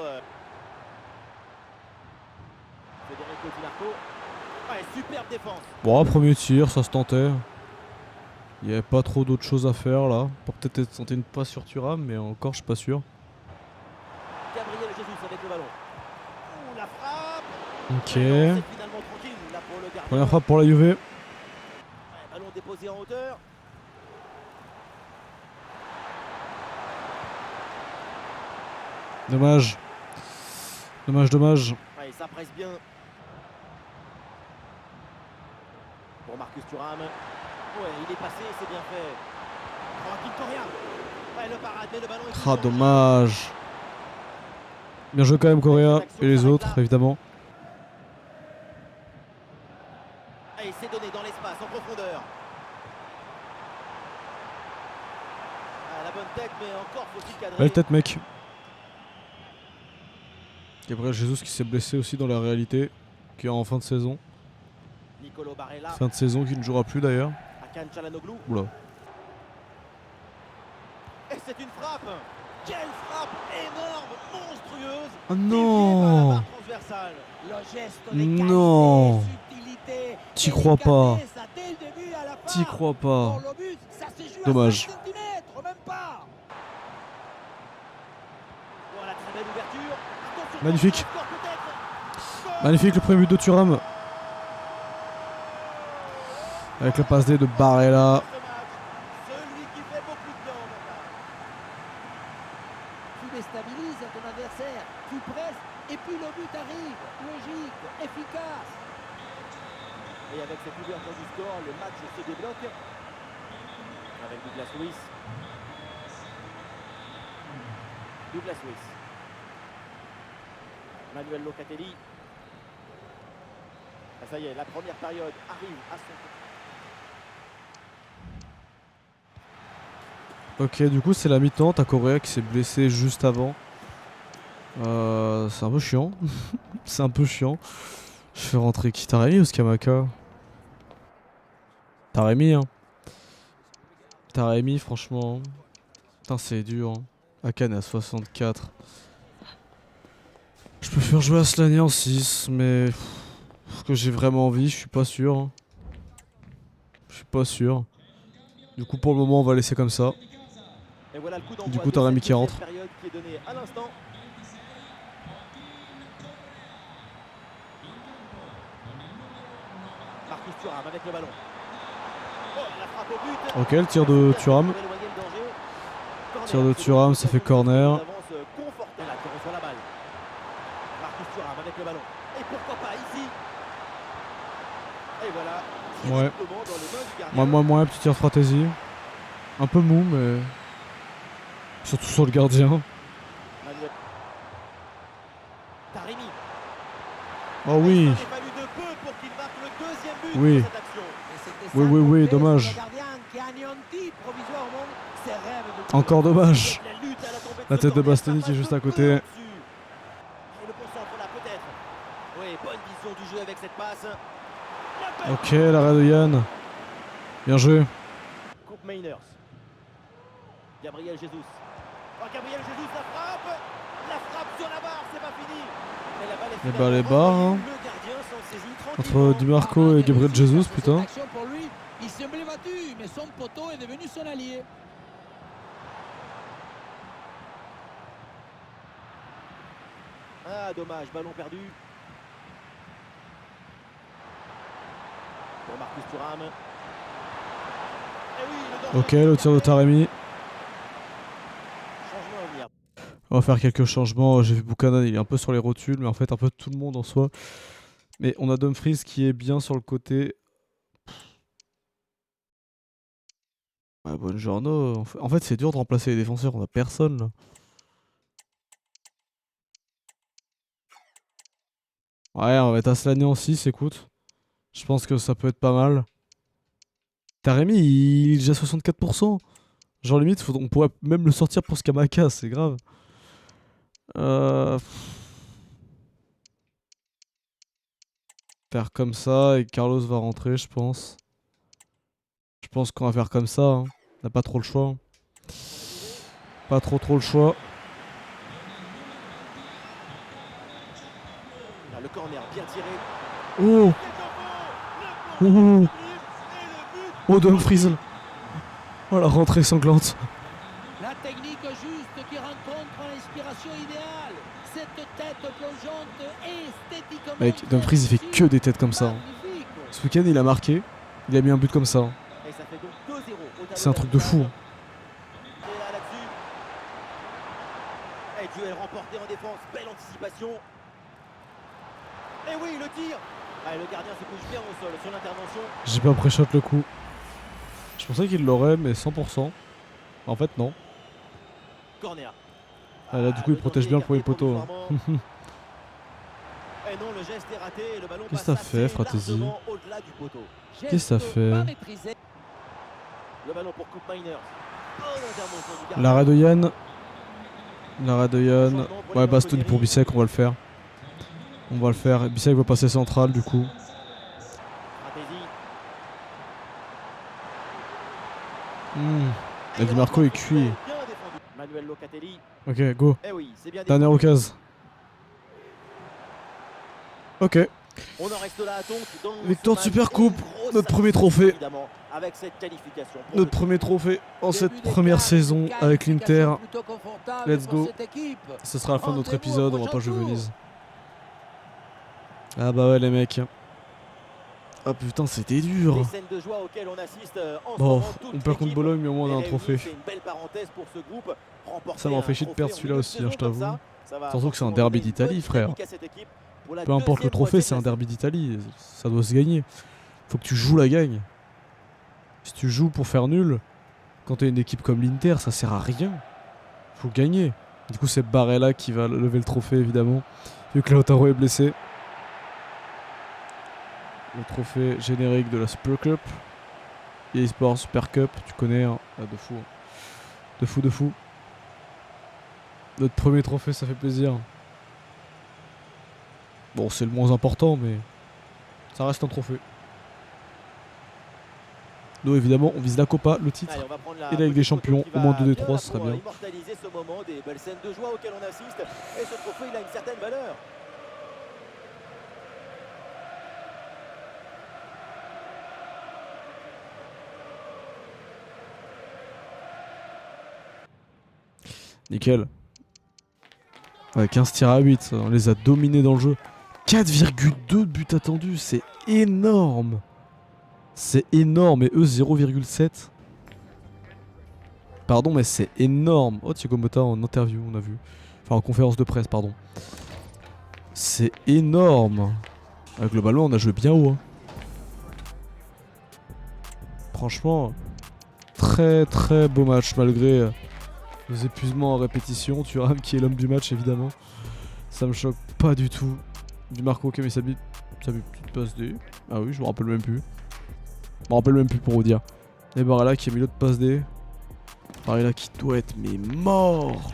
Federico Di Marco. Ouais, superbe défense. Bon premier tir, ça se tentait. Il n'y avait pas trop d'autres choses à faire là. Pour peut-être tenter une passe sur Thuram, mais encore je suis pas sûr. Gabriel Jesus avec le ballon. Ouh, la frappe. Ok. C'est finalement tranquille là pour le gardien. Première frappe pour la Juve. Ouais, ballon déposé en hauteur. Dommage. Dommage. Ouais, ça presse bien. Pour Marcus Thuram. Ouais, il est passé, c'est bien fait. Joaquin Correa. Ouais, le parade, mais le ballon est Ah dommage. Bien joué quand même Correa et les autres évidemment. Et c'est donné dans l'espace, en profondeur. Ah, la bonne tête, mais encore faut-il cadrer. Belle tête mec. Gabriel Jesus qui s'est blessé aussi dans la réalité, qui est en fin de saison. Nicolo Barella. Fin de saison qui ne jouera plus d'ailleurs. Hakan Çalhanoğlu. Oula. Et c'est une frappe. Quelle frappe énorme, monstrueuse. Oh Déviée par la non. barre transversale. Le geste de Non. qualité, subtilité, T'y crois pas. délicatesse, ça, dès le début à la fin. T'y crois pas. Pour le but, ça s'est joué Dommage. à 5 centimètres, même pas. Voilà, très belle ouverture. Attention, Magnifique. score peut-être. Goal. Magnifique le premier but de Thuram. Avec la passe D de Barella. Ce match, celui qui fait beaucoup de bien en attaque. Tu déstabilises ton adversaire, tu presses, et puis le but arrive. Logique, efficace. Et avec cette ouverture du score, le match se débloque. Avec Douglas Luiz. Manuel Locatelli. Ah, ça y est, la première période arrive à son terme. Ok, du coup c'est la mi-temps, t'as Correa qui s'est blessé juste avant. C'est un peu chiant. C'est un peu chiant. Je fais rentrer qui? Taremi ou Skamaka? Taremi hein. Taremi franchement. Putain c'est dur. Hein. Hakan est à 64. Je peux faire jouer Aslani en 6, mais est-ce que j'ai vraiment envie? Je suis pas sûr. Hein. Je suis pas sûr. Du coup pour le moment on va laisser comme ça. Et voilà le coup Du coup, Taremi qui rentre. Période qui est donnée à l'instant. Thuram avec le ballon. Oh, la frappe au but. Ok, le tir de Thuram. Pour éloigner le danger. Corner. Tir de Thuram, ça fait corner. Avance confortable qui reçoit la balle. Marcus Thuram avec le ballon. Et pourquoi pas ici. Et voilà. Ouais. Directement dans les mains du gardien. Moi, petit tir de frataisie. Un peu mou, mais. Surtout sur le gardien. Manuel. Taremi. Oh oui. Il a fallu de peu pour qu'il marque le deuxième but Oui. de cette action. Oui, dommage. Encore dommage. La lutte à la tombée de La ce tête de corner, Bastoni ça qui est passe juste de à peu côté. au-dessus. Et le bon centre là peut-être. Oui, bonne vision du jeu avec cette passe. La belle Ok, l'arrêt de Yann. Bien joué. coupe Mainers. Gabriel Jesus. Oh, Gabriel Jesus, la frappe. La frappe sur la barre, c'est pas fini. Mais la balle est Les balles finalement bas, hein. envoyée. Le gardien s'en saisit Entre tranquillement. Di Marco et Gabriel Jesus, putain. Pour lui, il semblait battu, mais son poteau est devenu son allié. Ah, dommage, ballon perdu. Pour Marcus Thuram. Eh oui, le danger. Ok, le tir de Taremi. Changement à venir. On va faire quelques changements. J'ai vu Buchanan, il est un peu sur les rotules, mais en fait un peu tout le monde en soi. Mais on a Dumfries qui est bien sur le côté. Ah, Buongiorno. En fait, c'est dur de remplacer les défenseurs. On a personne là. Ouais, on va mettre Aslani en 6, écoute. Je pense que ça peut être pas mal. Taremi, il est déjà 64%. Genre limite, on pourrait même le sortir pour Skamaka, c'est grave. Faire comme ça et Carlos va rentrer, je pense. Je pense qu'on va faire comme ça. Hein. On n'a pas trop le choix. Pas trop le choix. Là, le corner bien tiré. Oh, C'est au fond. oh, Le but oh Dumfries. Oh la rentrée sanglante. La technique juste qui rencontre l'inspiration idéale. Cette tête plongeante esthétiquement. Mec, Dumfries il fait que des têtes comme ça. Hein. Magnifique. Ce week-end il a marqué. Il a mis un but comme ça. Hein. et ça fait donc 2-0 au tableau C'est un truc de fou. Hein. Et là, là-dessus. Et duel remporté en défense. Belle anticipation. Et oui, le tir. Ah, le gardien se couche bien au sol sur l'intervention. J'ai pas pré-shot le coup. Je pensais qu'il l'aurait, mais 100%. En fait, non. Corner. Ah, là, du coup, il protège bien le premier poteau. Hein. Et non, le geste est raté. Et le ballon Qu'est-ce passe que ça fait, assez Fratesi? largement au-delà du poteau. Qu'est-ce que ça Geste fait? pas maîtrisé. Le ballon pour Coupe Miners. Bonne intervention du gardien. L'arrêt de Yann. L'arrêt de Yann. Changement pour les Ouais, Bastoni Montpellier. pour Bissek, on va le faire. On va le faire. Bissek va passer central, du coup. Stratégie. Et Di Marco est cuit. Bien défendu. Manuel Locatelli. Ok, go. Eh oui, c'est bien Dernière défendu. occasion. Ok. On en reste là donc dans Victoire de ce match. Supercoupe, Une grosse notre premier satisfaction, trophée. évidemment, avec cette qualification. Pour Notre le premier trophée en cette Début des première quarts, saison une avec l'Inter. qualification plutôt confortable Let's pour go. cette équipe. Ce sera la fin de notre Rendez-vous au épisode, on va pas prochain jouer tour. Venise. Ah bah ouais les mecs. Ah putain c'était dur. Les scènes de joie auxquelles on assiste en ce Bon, moment, toute on perd contre l'équipe Bologne mais au moins on a est un réunie. trophée. C'est une belle parenthèse pour ce groupe. Remporter Ça m'en fait un chier de trophée perdre en celui-là milieu de aussi, hein, saison je comme t'avoue. ça, ça va Surtout que c'est un forcément derby donner une d'Italie, bonne frère. dynamique à cette équipe pour la Peu importe le deuxième trophée, moitié c'est un de la derby d'Italie. Ça doit se gagner. Faut que tu joues la gagne. Si tu joues pour faire nul, quand t'es une équipe comme l'Inter, ça sert à rien. Faut gagner. Du coup c'est Barella qui va lever le trophée évidemment. Vu que Lautaro est blessé. Le trophée générique de la Super Cup. EA Sports Super Cup, tu connais, hein. Ah, de fou. Hein. De fou. Notre premier trophée, ça fait plaisir. Bon, c'est le moins important, mais ça reste un trophée. Nous, évidemment, on vise la Copa, le titre. Allez, on va prendre la Et la Ligue des petite photo Champions, qui au moins va 2 des bien 3, là ce serait pour bien. immortaliser ce moment, des belles scènes de joie auxquelles on assiste. Et ce trophée, il a une certaine valeur. Nickel. Ouais, 15 tirs à 8, on les a dominés dans le jeu. 4,2 buts attendus, c'est énorme. C'est énorme, et eux 0,7. Pardon, mais c'est énorme. Oh, Thiago Motta en interview, on a vu. Enfin, en conférence de presse, pardon. C'est énorme. Globalement, on a joué bien haut. Hein. Franchement, très très beau match, malgré les épuisements en répétition. Thuram qui est l'homme du match, évidemment. Ça me choque pas du tout. Di Marco qui a mis sa petite passe D. Ah oui, je me rappelle même plus. Je me rappelle même plus pour vous dire. Et Barella qui a mis l'autre passe D. Barella qui doit être mais mort.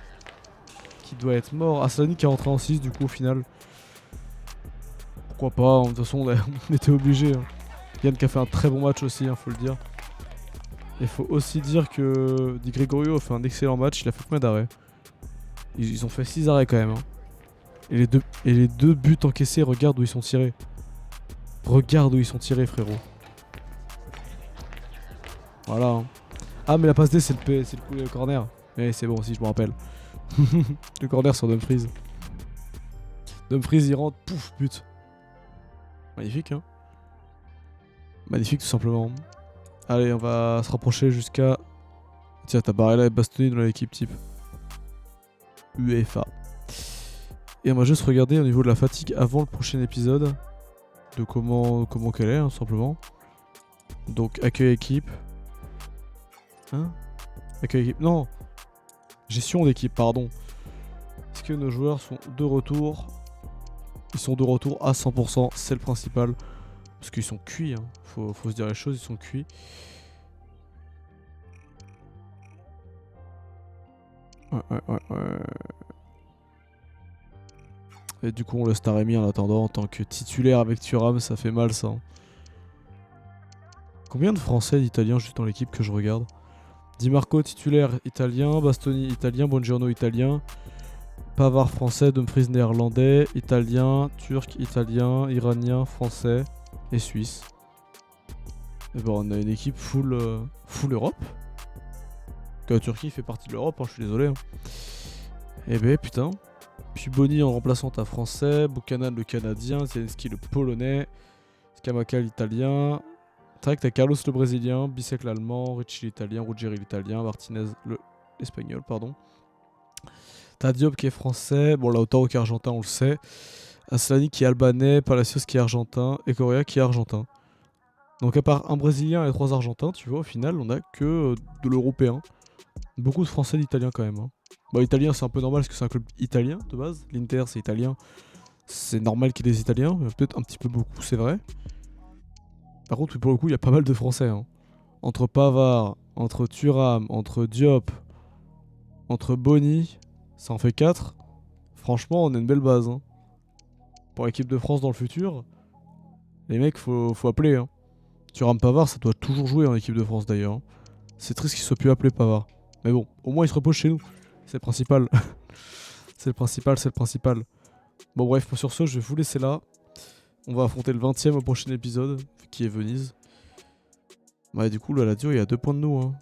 Qui doit être mort. Aslani qui est rentré en 6 du coup au final. Pourquoi pas, de toute façon on était obligé. Hein. Yann qui a fait un très bon match aussi, faut le dire. Il faut aussi dire que Di Gregorio a fait un excellent match. Il a fait combien d'arrêts? Ils ont fait 6 arrêts quand même. Hein. Et les deux buts encaissés, regarde où ils sont tirés. Regarde où ils sont tirés, frérot. Voilà. Hein. Ah, mais la passe D, c'est le coup de corner. Mais c'est bon aussi, je me rappelle. Le corner sur Dumfries. Dumfries, il rentre, pouf, but. Magnifique, hein. Magnifique, tout simplement. Allez, on va se rapprocher jusqu'à... Tiens, t'as Barella et Bastoni dans l'équipe type. UEFA. Et on va juste regarder au niveau de la fatigue avant le prochain épisode. De comment qu'elle est, hein, simplement. Donc, accueil équipe. Hein? Accueil équipe. Non! Gestion d'équipe, pardon. Est-ce que nos joueurs sont de retour? Ils sont de retour à 100%, c'est le principal. Parce qu'ils sont cuits, hein. Faut se dire les choses, ils sont cuits. Ouais. Et du coup on laisse Taremi en attendant en tant que titulaire avec Thuram, ça fait mal ça. Combien de Français et d'Italiens juste dans l'équipe que je regarde? Di Marco titulaire italien, Bastoni italien, Buongiorno italien, Pavard français, Dumfries néerlandais, italien, turc, italien, iranien, français et suisse. Et bon, on a une équipe full Europe. Que la Turquie fait partie de l'Europe, hein, je suis désolé. Hein. Et ben putain. Puis Boni en remplaçant à français, Buchanan le canadien, Zelensky le polonais, Scamacca l'italien. C'est vrai que t'as Carlos le brésilien, Bissek l'allemand, Ricci l'italien, Ruggeri l'italien, Martinez l'espagnol, pardon. T'as Diop qui est français, bon Lautaro qui est argentin, on le sait. Aslani qui est albanais, Palacios qui est argentin, et Correa qui est argentin. Donc à part un brésilien et 3 argentins, tu vois, au final, on a que de l'européen. Beaucoup de français et d'italiens quand même. Hein. Bon, italien c'est un peu normal parce que c'est un club italien de base. L'Inter c'est italien. C'est normal qu'il y ait des italiens, mais peut-être un petit peu beaucoup, c'est vrai. Par contre, pour le coup, il y a pas mal de français. Hein. Entre Pavard, entre Thuram, entre Diop, entre Boni, ça en fait 4. Franchement, on a une belle base. Hein. Pour l'équipe de France dans le futur, les mecs, faut appeler. Hein. Thuram Pavard, ça doit toujours jouer en équipe de France d'ailleurs. Hein. C'est triste qu'il soit plus appelé Pavard. Mais bon, au moins il se repose chez nous. C'est le principal. C'est le principal. Bon bref, sur ce, je vais vous laisser là. On va affronter le 20ème au prochain épisode, qui est Venise. Ouais, du coup, la Lazio, il y a 2 points de nous. Hein.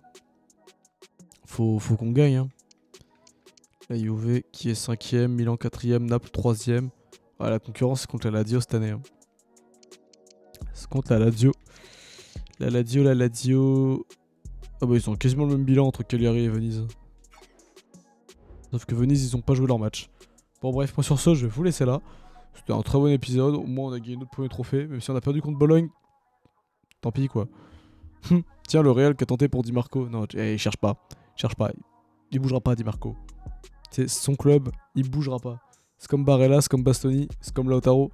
Faut qu'on gagne. Hein. La Juve qui est 5ème, Milan 4ème, Naples 3ème. Ouais, la concurrence, c'est contre la Lazio cette année. Hein. C'est contre la Lazio. La Lazio... Ah bah ils ont quasiment le même bilan entre Cagliari et Venise. Sauf que Venise, ils ont pas joué leur match. Bon bref, moi sur ce, je vais vous laisser là. C'était un très bon épisode. Au moins, on a gagné notre premier trophée. Même si on a perdu contre Bologne. Tant pis, quoi. Tiens, le Real qui a tenté pour Di Marco. Non, il cherche pas. Il bougera pas, Di Marco. C'est son club. Il bougera pas. C'est comme Barella, c'est comme Bastoni, c'est comme Lautaro.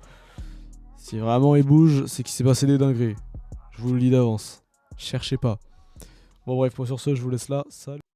Si vraiment il bouge, c'est qu'il s'est passé des dingueries. Je vous le dis d'avance. Cherchez pas. Bon bref, moi sur ce, je vous laisse là. Salut.